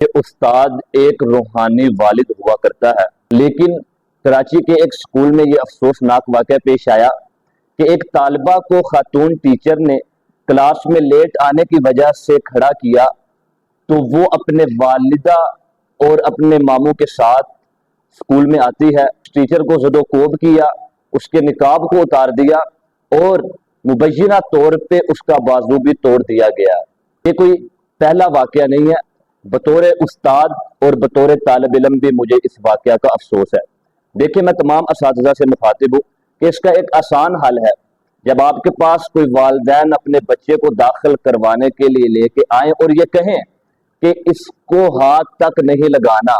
کہ استاد ایک روحانی والد ہوا کرتا ہے، لیکن کراچی کے ایک سکول میں یہ افسوسناک واقعہ پیش آیا کہ ایک طالبہ کو خاتون ٹیچر نے کلاس میں لیٹ آنے کی وجہ سے کھڑا کیا تو وہ اپنے والدہ اور اپنے ماموں کے ساتھ سکول میں آتی ہے، ٹیچر کو زد و کوب کیا، اس کے نقاب کو اتار دیا اور مبینہ طور پہ اس کا بازو بھی توڑ دیا گیا۔ یہ کوئی پہلا واقعہ نہیں ہے، بطور استاد اور بطور طالب علم بھی مجھے اس واقعہ کا افسوس ہے۔ دیکھیں، میں تمام اساتذہ سے مخاطب ہوں کہ اس کا ایک آسان حل ہے۔ جب آپ کے پاس کوئی والدین اپنے بچے کو داخل کروانے کے لیے لے کے آئیں اور یہ کہیں کہ اس کو ہاتھ تک نہیں لگانا،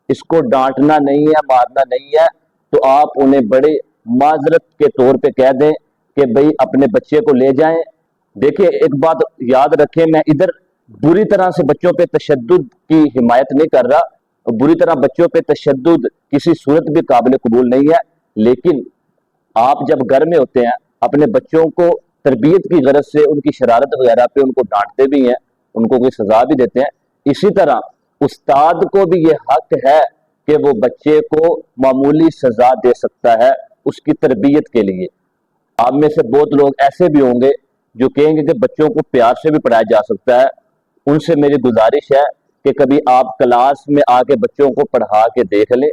اس کو ڈانٹنا نہیں ہے، مارنا نہیں ہے، تو آپ انہیں بڑے معذرت کے طور پہ کہہ دیں کہ بھئی اپنے بچے کو لے جائیں۔ دیکھیں، ایک بات یاد رکھیں، میں ادھر بری طرح سے بچوں پہ تشدد کی حمایت نہیں کر رہا، بری طرح بچوں پہ تشدد کسی صورت بھی قابل قبول نہیں ہے، لیکن آپ جب گھر میں ہوتے ہیں اپنے بچوں کو تربیت کی غرض سے ان کی شرارت وغیرہ پہ ان کو ڈانٹتے بھی ہیں، ان کو کوئی سزا بھی دیتے ہیں، اسی طرح استاد کو بھی یہ حق ہے کہ وہ بچے کو معمولی سزا دے سکتا ہے اس کی تربیت کے لیے۔ آپ میں سے بہت لوگ ایسے بھی ہوں گے جو کہیں گے کہ بچوں کو پیار سے بھی پڑھایا جا سکتا ہے، ان سے میری گزارش ہے کہ کبھی آپ کلاس میں آ کے بچوں کو پڑھا کے دیکھ لیں۔